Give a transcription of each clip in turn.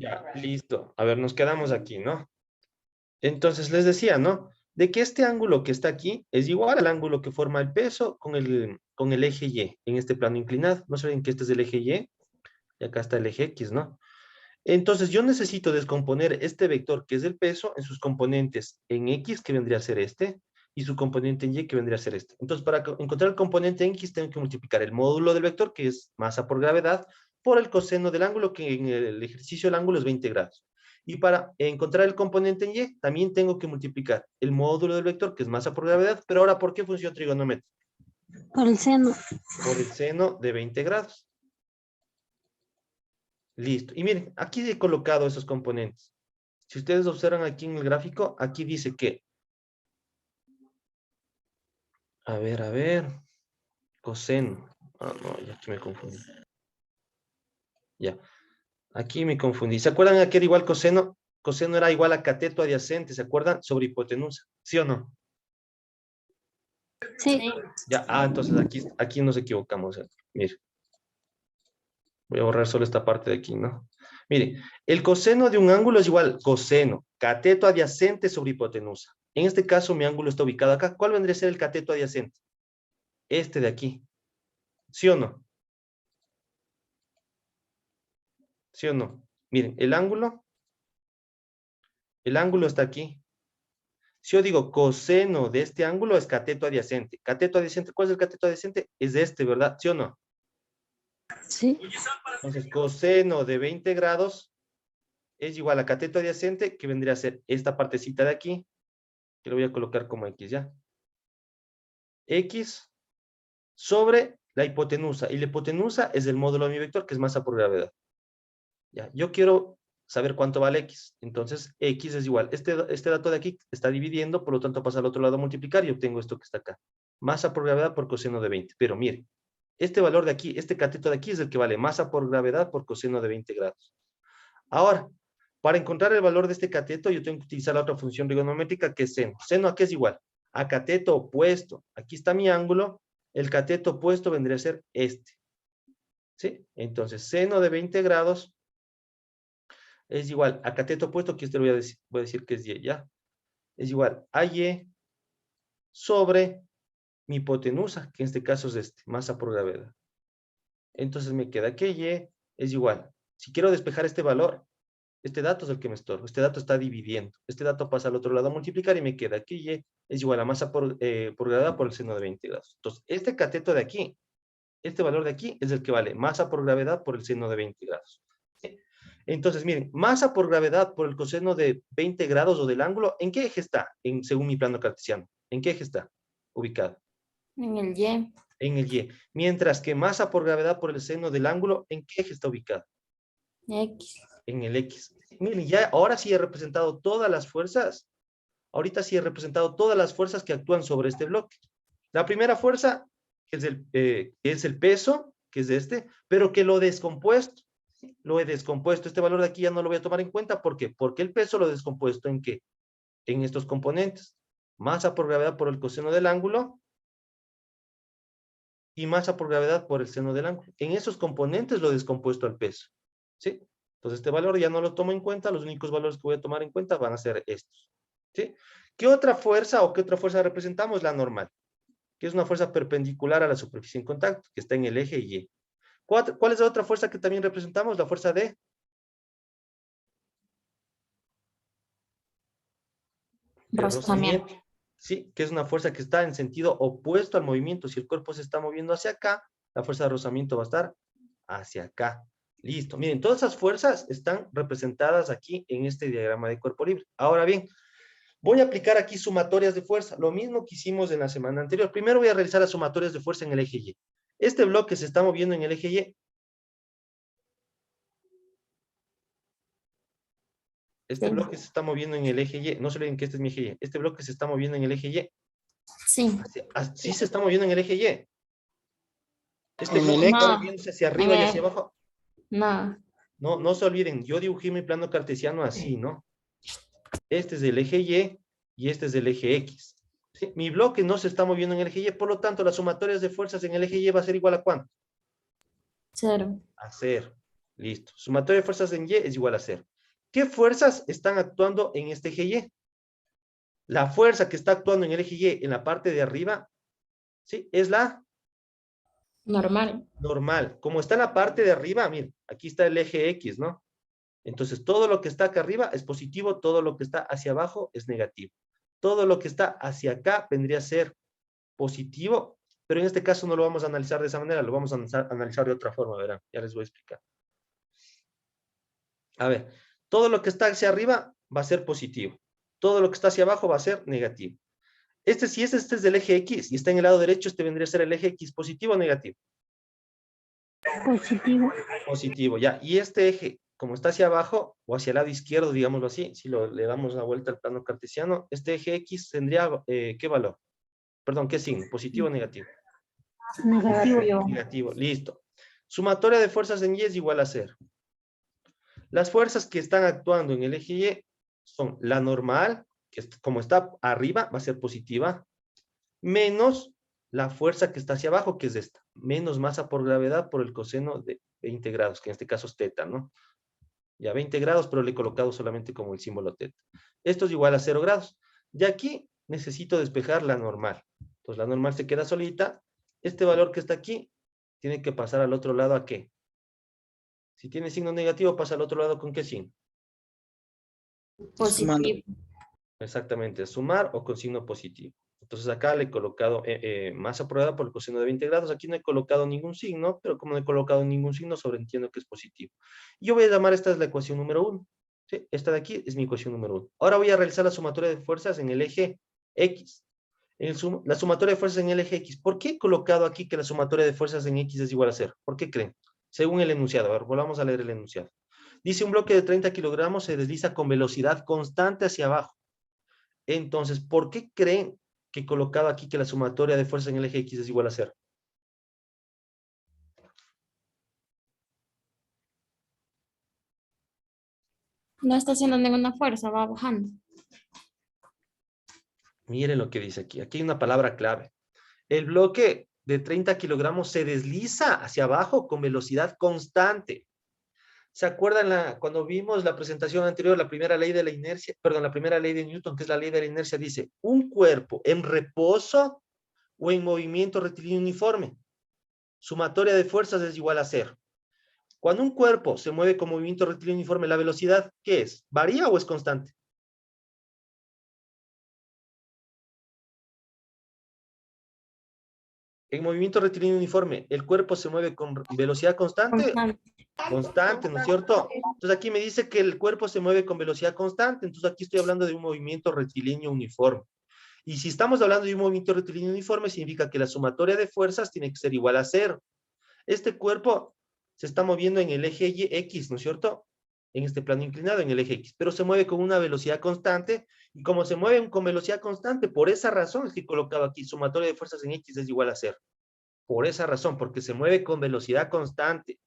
Ya, listo. A ver, nos quedamos aquí, ¿no? Entonces les decía, ¿no? De que este ángulo que está aquí es igual al ángulo que forma el peso con el eje Y en este plano inclinado. No saben que este es el eje Y y acá está el eje X, ¿no? Entonces yo necesito descomponer este vector que es el peso en sus componentes en X, que vendría a ser este, y su componente en Y, que vendría a ser este. Entonces para encontrar el componente en X tengo que multiplicar el módulo del vector, que es masa por gravedad, por el coseno del ángulo, que en el ejercicio el ángulo es 20 grados. Y para encontrar el componente en Y, también tengo que multiplicar el módulo del vector, que es masa por gravedad, pero ahora, ¿por qué función trigonométrica? Por el seno. Por el seno de 20 grados. Listo. Y miren, aquí he colocado esos componentes. Si ustedes observan aquí en el gráfico, aquí dice que, a ver, coseno. Ah, no, ya aquí me confundí. Ya, aquí me confundí. ¿Se acuerdan que era igual coseno? Coseno era igual a cateto adyacente, ¿se acuerdan? Sobre hipotenusa, ¿sí o no? Sí. Ya, entonces aquí nos equivocamos. Mire, voy a borrar solo esta parte de aquí, ¿no? Mire, el coseno de un ángulo es igual coseno, cateto adyacente sobre hipotenusa. En este caso, mi ángulo está ubicado acá. ¿Cuál vendría a ser el cateto adyacente? Este de aquí. ¿Sí o no? ¿Sí o no? Miren, el ángulo está aquí. Si yo digo coseno de este ángulo es cateto adyacente. Cateto adyacente, ¿cuál es el cateto adyacente? Es este, ¿verdad? ¿Sí o no? Sí. Entonces, coseno de 20 grados es igual a cateto adyacente, que vendría a ser esta partecita de aquí, que lo voy a colocar como X, ¿ya? X sobre la hipotenusa. Y la hipotenusa es el módulo de mi vector, que es masa por gravedad. Ya, yo quiero saber cuánto vale X. Entonces, X es igual. Este dato de aquí está dividiendo, por lo tanto pasa al otro lado a multiplicar y obtengo esto que está acá. Masa por gravedad por coseno de 20. Pero mire, este valor de aquí, este cateto de aquí es el que vale masa por gravedad por coseno de 20 grados. Ahora, para encontrar el valor de este cateto, yo tengo que utilizar la otra función trigonométrica que es seno. ¿Seno a qué es igual? A cateto opuesto. Aquí está mi ángulo. El cateto opuesto vendría a ser este. ¿Sí? Entonces, seno de 20 grados es igual a cateto opuesto, que este lo voy a decir que es Y, ¿ya? Es igual a Y sobre mi hipotenusa, que en este caso es este, masa por gravedad. Entonces me queda que Y es igual. Si quiero despejar este valor, este dato es el que me estorba. Este dato está dividiendo. Este dato pasa al otro lado a multiplicar y me queda que Y es igual a masa por gravedad por el seno de 20 grados. Entonces, este cateto de aquí, este valor de aquí es el que vale masa por gravedad por el seno de 20 grados. Entonces, miren, masa por gravedad por el coseno de 20 grados o del ángulo, ¿en qué eje está? Según mi plano cartesiano. ¿En qué eje está ubicado? En el Y. En el Y. Mientras que masa por gravedad por el seno del ángulo, ¿en qué eje está ubicado? X. En el X. Miren, ya ahora sí he representado todas las fuerzas. Ahorita sí he representado todas las fuerzas que actúan sobre este bloque. La primera fuerza, que es el peso, que es este, pero que lo he descompuesto. Lo he descompuesto. Este valor de aquí ya no lo voy a tomar en cuenta. ¿Por qué? Porque el peso lo he descompuesto ¿en qué? En estos componentes. Masa por gravedad por el coseno del ángulo y masa por gravedad por el seno del ángulo. En esos componentes lo he descompuesto al peso. ¿Sí? Entonces este valor ya no lo tomo en cuenta. Los únicos valores que voy a tomar en cuenta van a ser estos. ¿Sí? ¿Qué otra fuerza o qué otra fuerza representamos? La normal, que es una fuerza perpendicular a la superficie en contacto, que está en el eje Y. ¿Cuál es la otra fuerza que también representamos? La fuerza de Rozamiento. rozamiento. Sí, que es una fuerza que está en sentido opuesto al movimiento. Si el cuerpo se está moviendo hacia acá, la fuerza de rozamiento va a estar hacia acá. Listo. Miren, todas esas fuerzas están representadas aquí en este diagrama de cuerpo libre. Ahora bien, voy a aplicar aquí sumatorias de fuerza, lo mismo que hicimos en la semana anterior. Primero voy a realizar las sumatorias de fuerza en el eje Y. Este bloque se está moviendo en el eje Y. Este Sí. bloque se está moviendo en el eje Y. No se olviden que este es mi eje Y. Este bloque se está moviendo en el eje Y. Sí. Así se está moviendo en el eje Y. Este En el bloque está X. No. moviéndose hacia En arriba y hacia el... abajo. No. No, no se olviden, yo dibujé mi plano cartesiano así, ¿no? Este es el eje Y este es el eje X. ¿Sí? Mi bloque no se está moviendo en el eje Y, por lo tanto, las sumatorias de fuerzas en el eje Y va a ser igual a ¿cuánto? 0. A 0. Listo. Sumatoria de fuerzas en Y es igual a 0. ¿Qué fuerzas están actuando en este eje Y? La fuerza que está actuando en el eje Y en la parte de arriba, ¿sí? Es la Normal. normal. Como está en la parte de arriba, miren, aquí está el eje X, ¿no? Entonces, todo lo que está acá arriba es positivo, todo lo que está hacia abajo es negativo. Todo lo que está hacia acá vendría a ser positivo, pero en este caso no lo vamos a analizar de esa manera, lo vamos a analizar de otra forma, verán, ya les voy a explicar. A ver, todo lo que está hacia arriba va a ser positivo, todo lo que está hacia abajo va a ser negativo. Si este es del eje X y está en el lado derecho, este vendría a ser el eje X, positivo o negativo. Positivo. Positivo, ya. Y este eje, como está hacia abajo, o hacia el lado izquierdo, digámoslo así, si le damos la vuelta al plano cartesiano, este eje X tendría, ¿qué valor? Perdón, ¿qué signo? ¿Positivo o negativo? Negativo. Negativo, listo. Sumatoria de fuerzas en Y es igual a 0. Las fuerzas que están actuando en el eje Y son la normal, que como está arriba, va a ser positiva, menos la fuerza que está hacia abajo, que es esta, menos masa por gravedad por el coseno de 20 grados, que en este caso es teta, ¿no? Ya 20 grados, pero le he colocado solamente como el símbolo teta. Esto es igual a 0 grados. De aquí necesito despejar la normal. Entonces la normal se queda solita. Este valor que está aquí tiene que pasar al otro lado, ¿a qué? Si tiene signo negativo, pasa al otro lado, ¿con qué signo? Positivo. Exactamente, sumar o con signo positivo. Entonces acá le he colocado masa por gravedad por el coseno de 20 grados. Aquí no he colocado ningún signo, pero como no he colocado ningún signo, sobreentiendo que es positivo. Yo voy a llamar esta es la ecuación número 1. ¿Sí? Esta de aquí es mi ecuación número 1. Ahora voy a realizar la sumatoria de fuerzas en el eje X. La sumatoria de fuerzas en el eje X. ¿Por qué he colocado aquí que la sumatoria de fuerzas en X es igual a 0? ¿Por qué creen? Según el enunciado. A ver, volvamos a leer el enunciado. Dice un bloque de 30 kilogramos se desliza con velocidad constante hacia abajo. Entonces, ¿por qué creen que he colocado aquí que la sumatoria de fuerzas en el eje X es igual a 0? No está haciendo ninguna fuerza, va bajando. Miren lo que dice aquí. Aquí hay una palabra clave. El bloque de 30 kilogramos se desliza hacia abajo con velocidad constante. ¿Se acuerdan cuando vimos la presentación anterior, la primera ley de la inercia, perdón, la primera ley de Newton, que es la ley de la inercia, dice, un cuerpo en reposo o en movimiento rectilíneo uniforme, sumatoria de fuerzas es igual a 0. Cuando un cuerpo se mueve con movimiento rectilíneo uniforme, ¿la velocidad qué es? ¿Varía o es constante? En movimiento rectilíneo uniforme, ¿el cuerpo se mueve con velocidad constante? Constante. Constante, ¿no es cierto? Entonces aquí me dice que el cuerpo se mueve con velocidad constante, entonces aquí estoy hablando de un movimiento rectilíneo uniforme. Y si estamos hablando de un movimiento rectilíneo uniforme, significa que la sumatoria de fuerzas tiene que ser igual a 0. Este cuerpo se está moviendo en el eje X, ¿no es cierto? En este plano inclinado, en el eje X, pero se mueve con una velocidad constante, y como se mueven con velocidad constante, por esa razón es que he colocado aquí, sumatoria de fuerzas en X es igual a 0. Por esa razón, porque se mueve con velocidad constante.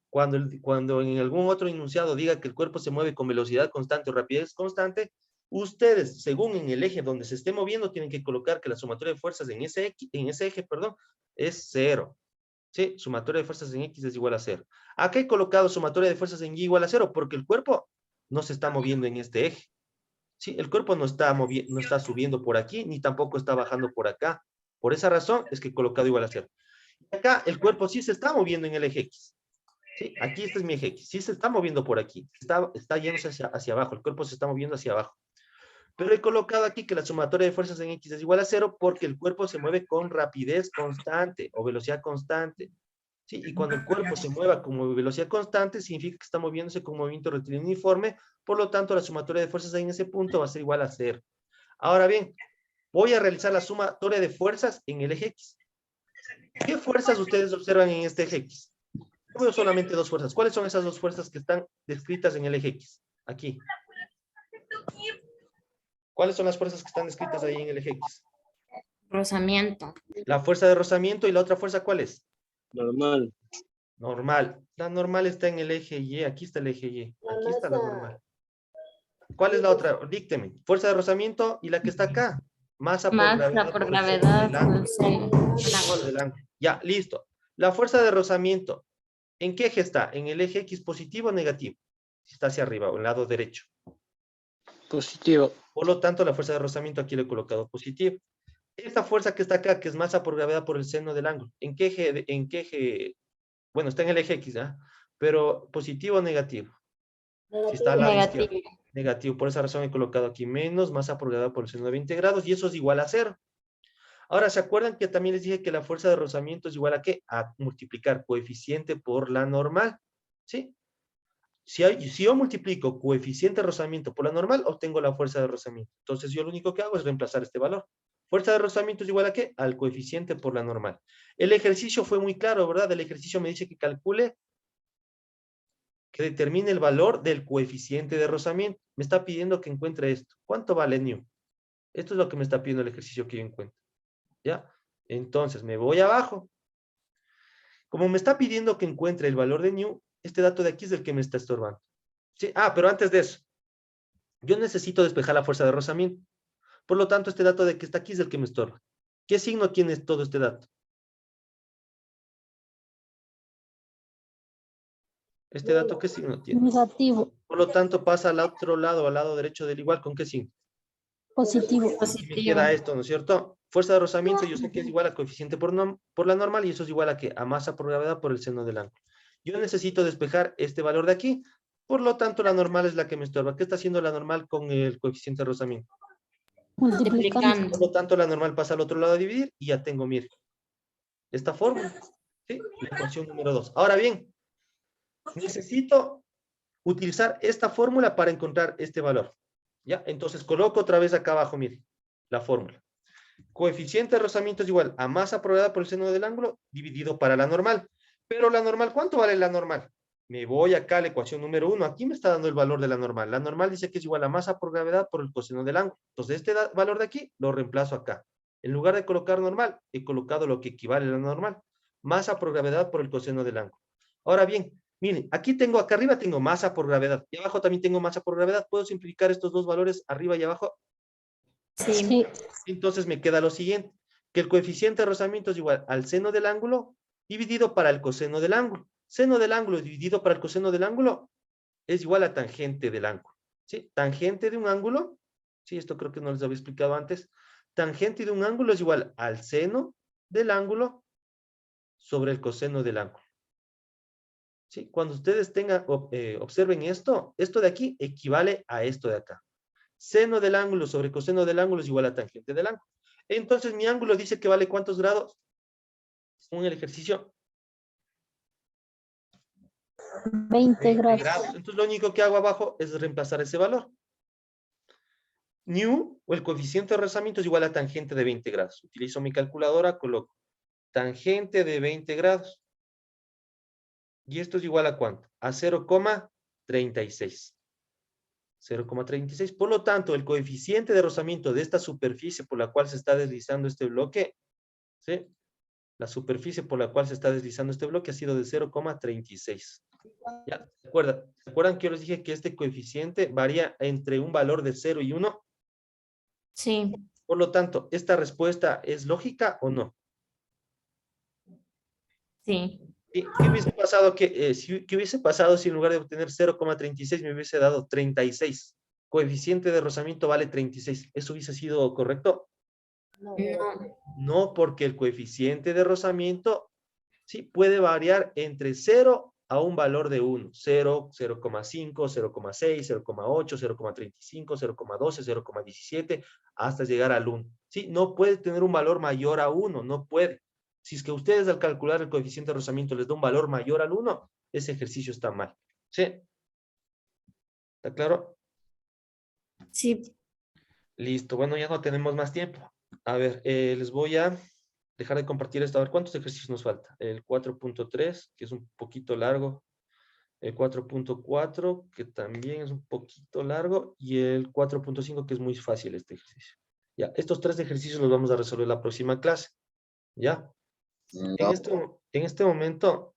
Cuando en algún otro enunciado diga que el cuerpo se mueve con velocidad constante o rapidez constante, ustedes, según en el eje donde se esté moviendo, tienen que colocar que la sumatoria de fuerzas en ese eje, es 0. ¿Sí? Sumatoria de fuerzas en X es igual a 0. Acá he colocado sumatoria de fuerzas en Y igual a 0 porque el cuerpo no se está moviendo en este eje. ¿Sí? El cuerpo no está subiendo por aquí, ni tampoco está bajando por acá. Por esa razón es que he colocado igual a 0. Y acá el cuerpo sí se está moviendo en el eje X. ¿Sí? Aquí este es mi eje X. Sí se está moviendo por aquí. Está yéndose hacia abajo. El cuerpo se está moviendo hacia abajo. Pero he colocado aquí que la sumatoria de fuerzas en X es igual a 0 porque el cuerpo se mueve con rapidez constante o velocidad constante. ¿Sí? Y cuando el cuerpo se mueva con velocidad constante, significa que está moviéndose con movimiento rectilíneo uniforme, por lo tanto la sumatoria de fuerzas en ese punto va a ser igual a 0. Ahora bien, voy a realizar la sumatoria de fuerzas en el eje X. ¿Qué fuerzas ustedes observan en este eje X? Yo veo solamente dos fuerzas. ¿Cuáles son esas dos fuerzas que están descritas en el eje X? Aquí. ¿Cuáles son las fuerzas que están descritas ahí en el eje X? Rozamiento. La fuerza de rozamiento y la otra fuerza, ¿cuál es? Normal. Normal. La normal está en el eje Y. Aquí está el eje Y. Aquí está la normal. ¿Cuál es la otra? Dícteme. Fuerza de rozamiento y la que está acá. Masa por Masa gravedad por por el gravedad. del ángulo. Sí. Del ángulo. Ya, listo. La fuerza de rozamiento. ¿En qué eje está? ¿En el eje X positivo o negativo? Si está hacia arriba, o en el lado derecho. Positivo. Por lo tanto, la fuerza de rozamiento aquí le he colocado positivo. Esta fuerza que está acá, que es masa por gravedad por el seno del ángulo, ¿en qué eje? Bueno, está en el eje X, ¿ah? Pero positivo o negativo. Si está al lado izquierdo. Negativo. Negativo. Por esa razón he colocado aquí menos masa por gravedad por el seno de 20 grados, y eso es igual a 0. Ahora, ¿se acuerdan que también les dije que la fuerza de rozamiento es igual a qué? A multiplicar coeficiente por la normal, ¿sí? Si yo multiplico coeficiente de rozamiento por la normal, obtengo la fuerza de rozamiento. Entonces, yo lo único que hago es reemplazar este valor. Fuerza de rozamiento es igual a qué? Al coeficiente por la normal. El ejercicio fue muy claro, ¿verdad? El ejercicio me dice que calcule, que determine el valor del coeficiente de rozamiento. Me está pidiendo que encuentre esto. ¿Cuánto vale nu? Esto es lo que me está pidiendo el ejercicio que yo encuentro. ¿Ya? Entonces, me voy abajo. Como me está pidiendo que encuentre el valor de nu, este dato de aquí es el que me está estorbando. ¿Sí? Ah, pero antes de eso, yo necesito despejar la fuerza de rozamiento. Por lo tanto, este dato de que está aquí es el que me estorba. ¿Qué signo tiene todo este dato? ¿Este dato qué signo tiene? Negativo. Por lo tanto, pasa al otro lado, al lado derecho del igual, ¿con qué signo? Positivo. Y me Positivo. queda esto, ¿no es cierto? Fuerza de rozamiento, yo sé que es igual a coeficiente por la normal, y eso es igual a ¿qué? A masa por gravedad por el seno del ángulo. Yo necesito despejar este valor de aquí, por lo tanto, la normal es la que me estorba. ¿Qué está haciendo la normal con el coeficiente de rozamiento? Multiplicando. Por lo tanto, la normal pasa al otro lado a dividir, y ya tengo, mire, esta fórmula, ¿sí? La ecuación número 2. Ahora bien, necesito utilizar esta fórmula para encontrar este valor. ¿Ya? Entonces, coloco otra vez acá abajo, mire, la fórmula. Coeficiente de rozamiento es igual a masa por gravedad por el seno del ángulo dividido para la normal. Pero la normal, ¿cuánto vale la normal? Me voy acá a la ecuación número 1. Aquí me está dando el valor de la normal. La normal dice que es igual a masa por gravedad por el coseno del ángulo. Entonces, este valor de aquí lo reemplazo acá. En lugar de colocar normal, he colocado lo que equivale a la normal. Masa por gravedad por el coseno del ángulo. Ahora bien, miren, aquí tengo, acá arriba tengo masa por gravedad. Y abajo también tengo masa por gravedad. ¿Puedo simplificar estos dos valores arriba y abajo? Sí. Entonces me queda lo siguiente, que el coeficiente de rozamiento es igual al seno del ángulo dividido para el coseno del ángulo. Seno del ángulo dividido para el coseno del ángulo es igual a tangente del ángulo. ¿Sí? Tangente de un ángulo, sí, esto creo que no les había explicado antes. Tangente de un ángulo es igual al seno del ángulo sobre el coseno del ángulo. ¿Sí? Cuando ustedes observen esto de aquí equivale a esto de acá. Seno del ángulo sobre coseno del ángulo es igual a tangente del ángulo. Entonces, mi ángulo dice que vale ¿cuántos grados? Según el ejercicio. 20 grados. Entonces, lo único que hago abajo es reemplazar ese valor. Nu, o el coeficiente de rozamiento, es igual a tangente de 20 grados. Utilizo mi calculadora, coloco tangente de 20 grados. ¿Y esto es igual a cuánto? A 0,36. 0,36. Por lo tanto, el coeficiente de rozamiento de esta superficie por la cual se está deslizando este bloque, ¿sí? La superficie por la cual se está deslizando este bloque ha sido de 0,36. ¿Ya? ¿Se acuerdan que yo les dije que este coeficiente varía entre un valor de 0 y 1? Sí. Por lo tanto, ¿esta respuesta es lógica o no? Sí. ¿Qué hubiese pasado, qué hubiese pasado si en lugar de obtener 0,36 me hubiese dado 36? Coeficiente de rozamiento vale 36. ¿Eso hubiese sido correcto? No. No, porque el coeficiente de rozamiento sí puede variar entre 0 a un valor de 1. 0, 0,5, 0,6, 0,8, 0,35, 0,12, 0,17, hasta llegar al 1. ¿Sí? No puede tener un valor mayor a 1, no puede. Si es que ustedes al calcular el coeficiente de rozamiento les da un valor mayor al 1, ese ejercicio está mal. ¿Sí? ¿Está claro? Sí. Listo. Bueno, ya no tenemos más tiempo. A ver, les voy a dejar de compartir esto. A ver, ¿cuántos ejercicios nos falta? El 4.3, que es un poquito largo. El 4.4, que también es un poquito largo. Y el 4.5, que es muy fácil este ejercicio. Ya, estos 3 ejercicios los vamos a resolver la próxima clase. ¿Ya? En este momento,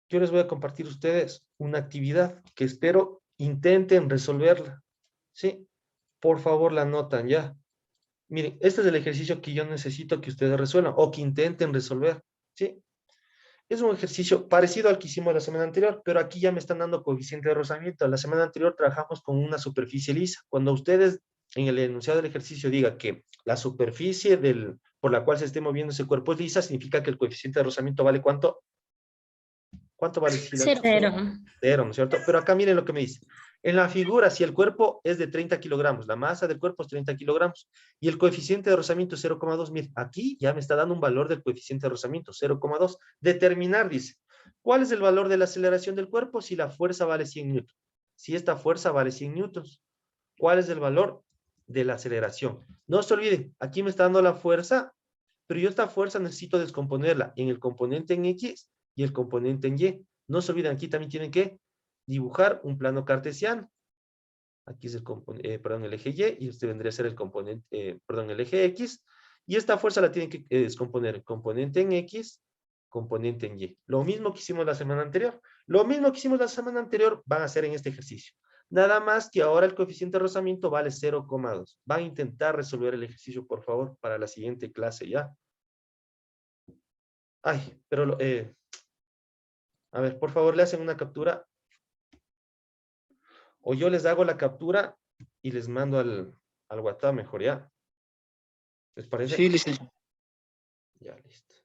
yo les voy a compartir a ustedes una actividad que espero intenten resolverla. ¿Sí? Por favor, la anotan ya. Miren, este es el ejercicio que yo necesito que ustedes resuelvan o que intenten resolver. ¿Sí? Es un ejercicio parecido al que hicimos la semana anterior, pero aquí ya me están dando coeficiente de rozamiento. La semana anterior trabajamos con una superficie lisa. Cuando ustedes en el enunciado del ejercicio diga que la superficie por la cual se esté moviendo ese cuerpo es lisa, significa que el coeficiente de rozamiento vale ¿cuánto? ¿Cuánto vale? Cero. Cero. Cero, ¿no es cierto? Pero acá miren lo que me dice. En la figura, si el cuerpo es de 30 kilogramos, la masa del cuerpo es 30 kilogramos, y el coeficiente de rozamiento es 0,2, mire, aquí ya me está dando un valor del coeficiente de rozamiento, 0,2. Determinar, dice, ¿cuál es el valor de la aceleración del cuerpo si la fuerza vale 100 newtons? Si esta fuerza vale 100 newtons, ¿cuál es el valor de la aceleración? No se olviden, aquí me está dando la fuerza, pero yo esta fuerza necesito descomponerla en el componente en X y el componente en Y. No se olviden, aquí también tienen que dibujar un plano cartesiano. Aquí es el eje Y, y este vendría a ser el componente, el eje X, y esta fuerza la tienen que descomponer, componente en X, componente en Y. Lo mismo que hicimos la semana anterior. Lo mismo que hicimos la semana anterior van a hacer en este ejercicio. Nada más que ahora el coeficiente de rozamiento vale 0,2. Van a intentar resolver el ejercicio, por favor, para la siguiente clase ya. Ay, pero a ver, por favor, le hacen una captura. O yo les hago la captura y les mando al WhatsApp mejor, ¿ya? ¿Les parece? Sí, licenciado. Ya, listo.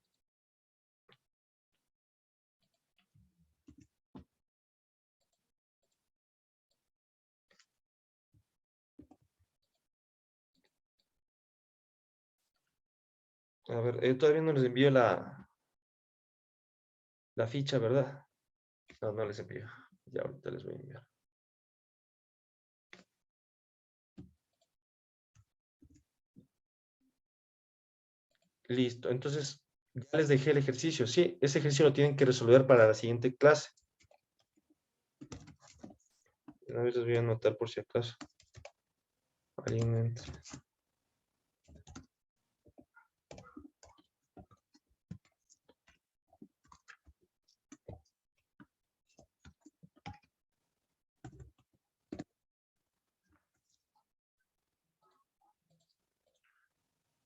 A ver, todavía no les envío la ficha, ¿verdad? No, no les envío. Ya ahorita les voy a enviar. Listo, entonces ya les dejé el ejercicio, ¿sí? Ese ejercicio lo tienen que resolver para la siguiente clase. A ver, les voy a anotar por si acaso. Alguien entra.